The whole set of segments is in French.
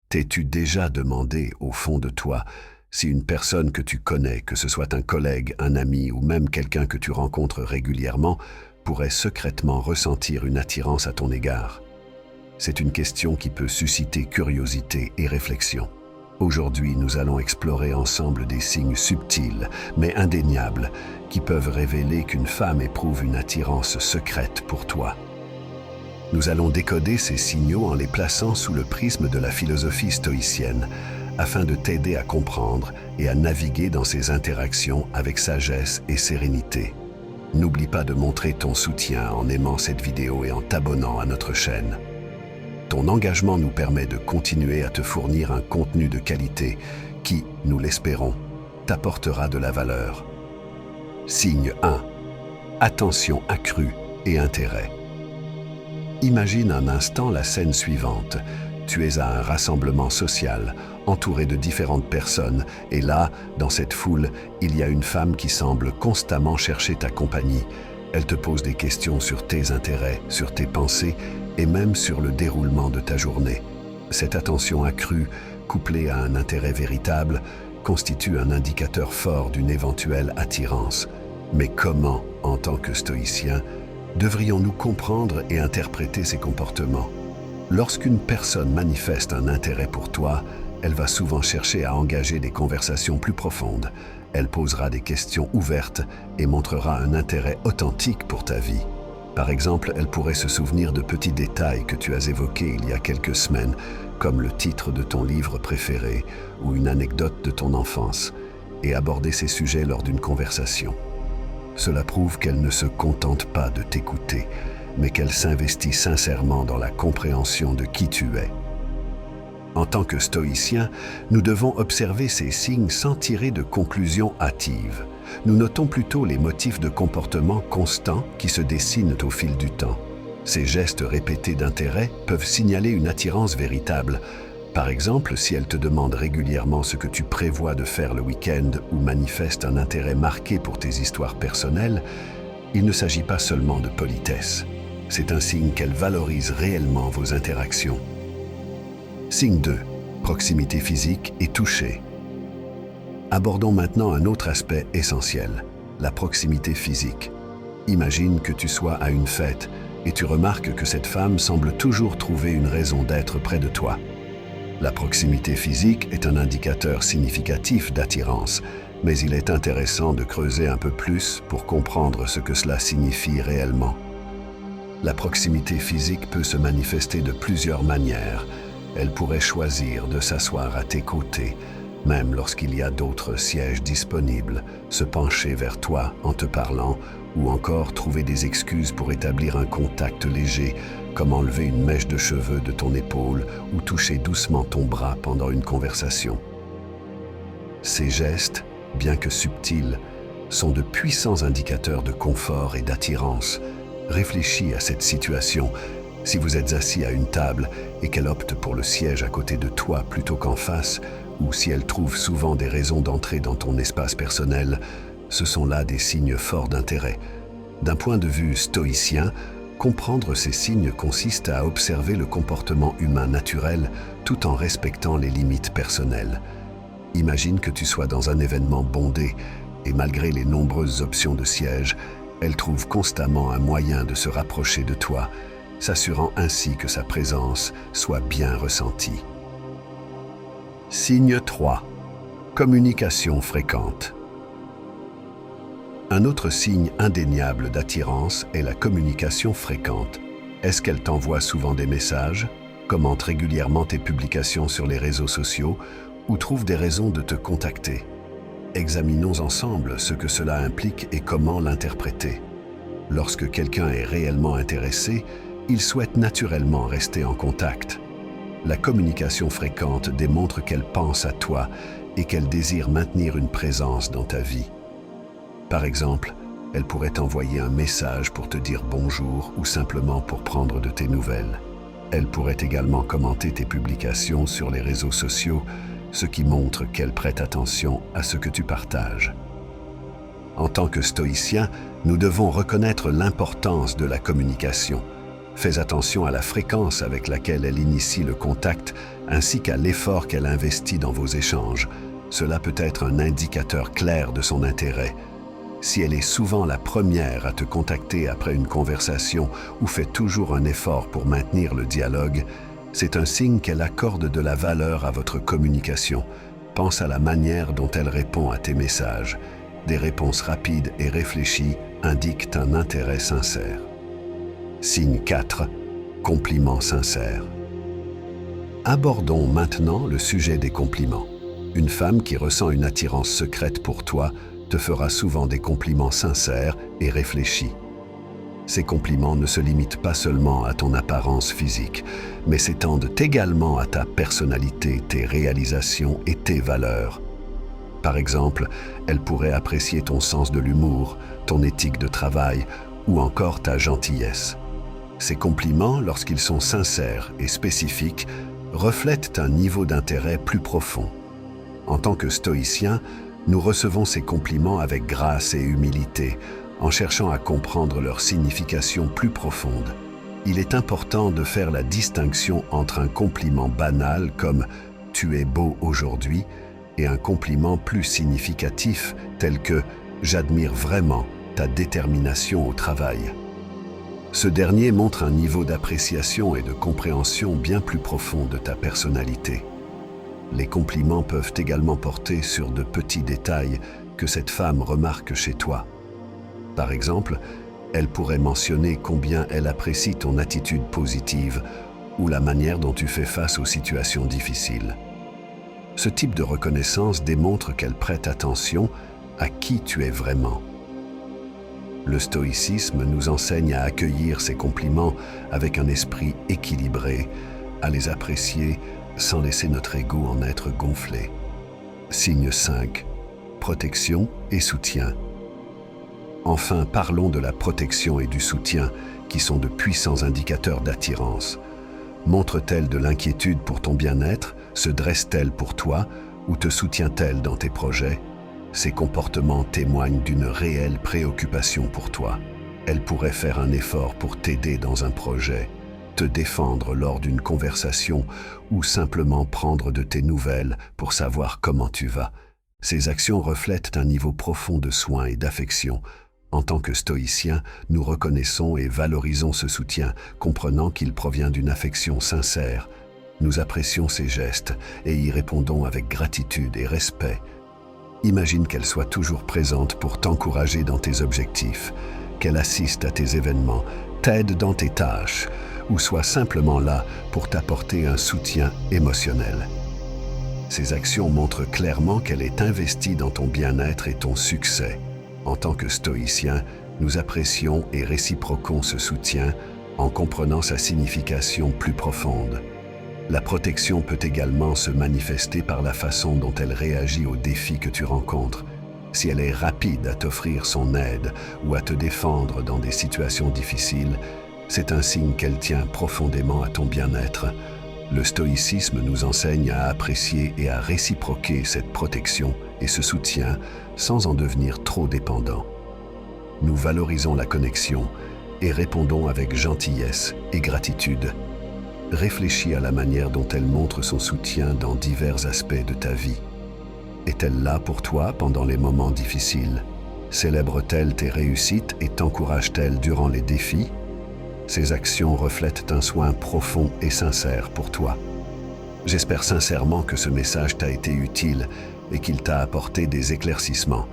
T'es-tu déjà demandé, au fond de toi, si une personne que tu connais, que ce soit un collègue, un ami ou même quelqu'un que tu rencontres régulièrement, pourrait secrètement ressentir une attirance à ton égard? C'est une question qui peut susciter curiosité et réflexion. Aujourd'hui, nous allons explorer ensemble des signes subtils, mais indéniables, qui peuvent révéler qu'une femme éprouve une attirance secrète pour toi. Nous allons décoder ces signaux en les plaçant sous le prisme de la philosophie stoïcienne, afin de t'aider à comprendre et à naviguer dans ces interactions avec sagesse et sérénité. N'oublie pas de montrer ton soutien en aimant cette vidéo et en t'abonnant à notre chaîne. Ton engagement nous permet de continuer à te fournir un contenu de qualité qui, nous l'espérons, t'apportera de la valeur. Signe 1. Attention accrue et intérêt. Imagine un instant la scène suivante. Tu es à un rassemblement social, entouré de différentes personnes, et là, dans cette foule, il y a une femme qui semble constamment chercher ta compagnie. Elle te pose des questions sur tes intérêts, sur tes pensées, et même sur le déroulement de ta journée. Cette attention accrue, couplée à un intérêt véritable, constitue un indicateur fort d'une éventuelle attirance. Mais comment, en tant que stoïciens, devrions-nous comprendre et interpréter ces comportements? Lorsqu'une personne manifeste un intérêt pour toi, elle va souvent chercher à engager des conversations plus profondes. Elle posera des questions ouvertes et montrera un intérêt authentique pour ta vie. Par exemple, elle pourrait se souvenir de petits détails que tu as évoqués il y a quelques semaines, comme le titre de ton livre préféré ou une anecdote de ton enfance, et aborder ces sujets lors d'une conversation. Cela prouve qu'elle ne se contente pas de t'écouter, mais qu'elle s'investit sincèrement dans la compréhension de qui tu es. En tant que stoïciens, nous devons observer ces signes sans tirer de conclusions hâtives. Nous notons plutôt les motifs de comportement constants qui se dessinent au fil du temps. Ces gestes répétés d'intérêt peuvent signaler une attirance véritable. Par exemple, si elle te demande régulièrement ce que tu prévois de faire le week-end ou manifeste un intérêt marqué pour tes histoires personnelles, il ne s'agit pas seulement de politesse. C'est un signe qu'elle valorise réellement vos interactions. Signe 2. Proximité physique et toucher. Abordons maintenant un autre aspect essentiel, la proximité physique. Imagine que tu sois à une fête et tu remarques que cette femme semble toujours trouver une raison d'être près de toi. La proximité physique est un indicateur significatif d'attirance, mais il est intéressant de creuser un peu plus pour comprendre ce que cela signifie réellement. La proximité physique peut se manifester de plusieurs manières. Elle pourrait choisir de s'asseoir à tes côtés, même lorsqu'il y a d'autres sièges disponibles, se pencher vers toi en te parlant, ou encore trouver des excuses pour établir un contact léger, comme enlever une mèche de cheveux de ton épaule ou toucher doucement ton bras pendant une conversation. Ces gestes, bien que subtils, sont de puissants indicateurs de confort et d'attirance. Réfléchis à cette situation. Si vous êtes assis à une table et qu'elle opte pour le siège à côté de toi plutôt qu'en face, ou si elle trouve souvent des raisons d'entrer dans ton espace personnel, ce sont là des signes forts d'intérêt. D'un point de vue stoïcien, comprendre ces signes consiste à observer le comportement humain naturel tout en respectant les limites personnelles. Imagine que tu sois dans un événement bondé et malgré les nombreuses options de siège, elle trouve constamment un moyen de se rapprocher de toi, s'assurant ainsi que sa présence soit bien ressentie. Signe 3. Communication fréquente. Un autre signe indéniable d'attirance est la communication fréquente. Est-ce qu'elle t'envoie souvent des messages, commente régulièrement tes publications sur les réseaux sociaux ou trouve des raisons de te contacter? Examinons ensemble ce que cela implique et comment l'interpréter. Lorsque quelqu'un est réellement intéressé, il souhaite naturellement rester en contact. La communication fréquente démontre qu'elle pense à toi et qu'elle désire maintenir une présence dans ta vie. Par exemple, elle pourrait t'envoyer un message pour te dire bonjour ou simplement pour prendre de tes nouvelles. Elle pourrait également commenter tes publications sur les réseaux sociaux, ce qui montre qu'elle prête attention à ce que tu partages. En tant que stoïciens, nous devons reconnaître l'importance de la communication. Fais attention à la fréquence avec laquelle elle initie le contact ainsi qu'à l'effort qu'elle investit dans vos échanges. Cela peut être un indicateur clair de son intérêt. Si elle est souvent la première à te contacter après une conversation ou fait toujours un effort pour maintenir le dialogue, c'est un signe qu'elle accorde de la valeur à votre communication. Pense à la manière dont elle répond à tes messages. Des réponses rapides et réfléchies indiquent un intérêt sincère. Signe 4. Compliments sincères. Abordons maintenant le sujet des compliments. Une femme qui ressent une attirance secrète pour toi te fera souvent des compliments sincères et réfléchis. Ces compliments ne se limitent pas seulement à ton apparence physique, mais s'étendent également à ta personnalité, tes réalisations et tes valeurs. Par exemple, elle pourrait apprécier ton sens de l'humour, ton éthique de travail ou encore ta gentillesse. Ces compliments, lorsqu'ils sont sincères et spécifiques, reflètent un niveau d'intérêt plus profond. En tant que stoïciens, nous recevons ces compliments avec grâce et humilité, en cherchant à comprendre leur signification plus profonde. Il est important de faire la distinction entre un compliment banal comme « tu es beau aujourd'hui » et un compliment plus significatif tel que « j'admire vraiment ta détermination au travail ». Ce dernier montre un niveau d'appréciation et de compréhension bien plus profond de ta personnalité. Les compliments peuvent également porter sur de petits détails que cette femme remarque chez toi. Par exemple, elle pourrait mentionner combien elle apprécie ton attitude positive ou la manière dont tu fais face aux situations difficiles. Ce type de reconnaissance démontre qu'elle prête attention à qui tu es vraiment. Le stoïcisme nous enseigne à accueillir ces compliments avec un esprit équilibré, à les apprécier sans laisser notre ego en être gonflé. Signe 5. Protection et soutien. Enfin, parlons de la protection et du soutien, qui sont de puissants indicateurs d'attirance. Montre-t-elle de l'inquiétude pour ton bien-être, se dresse-t-elle pour toi ou te soutient-elle dans tes projets? Ces comportements témoignent d'une réelle préoccupation pour toi. Elle pourrait faire un effort pour t'aider dans un projet, te défendre lors d'une conversation ou simplement prendre de tes nouvelles pour savoir comment tu vas. Ces actions reflètent un niveau profond de soin et d'affection. En tant que stoïciens, nous reconnaissons et valorisons ce soutien, comprenant qu'il provient d'une affection sincère. Nous apprécions ces gestes et y répondons avec gratitude et respect. Imagine qu'elle soit toujours présente pour t'encourager dans tes objectifs, qu'elle assiste à tes événements, t'aide dans tes tâches, ou soit simplement là pour t'apporter un soutien émotionnel. Ces actions montrent clairement qu'elle est investie dans ton bien-être et ton succès. En tant que stoïciens, nous apprécions et réciproquons ce soutien en comprenant sa signification plus profonde. La protection peut également se manifester par la façon dont elle réagit aux défis que tu rencontres. Si elle est rapide à t'offrir son aide ou à te défendre dans des situations difficiles, c'est un signe qu'elle tient profondément à ton bien-être. Le stoïcisme nous enseigne à apprécier et à réciproquer cette protection et ce soutien sans en devenir trop dépendant. Nous valorisons la connexion et répondons avec gentillesse et gratitude. Réfléchis à la manière dont elle montre son soutien dans divers aspects de ta vie. Est-elle là pour toi pendant les moments difficiles? Célèbre-t-elle tes réussites et t'encourage-t-elle durant les défis? Ces actions reflètent un soin profond et sincère pour toi. J'espère sincèrement que ce message t'a été utile et qu'il t'a apporté des éclaircissements.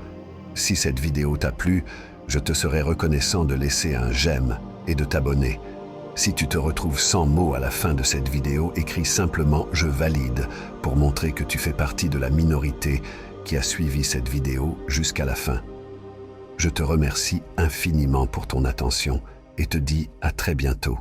Si cette vidéo t'a plu, je te serai reconnaissant de laisser un j'aime et de t'abonner. Si tu te retrouves sans mots à la fin de cette vidéo, écris simplement « Je valide » pour montrer que tu fais partie de la minorité qui a suivi cette vidéo jusqu'à la fin. Je te remercie infiniment pour ton attention et te dis à très bientôt.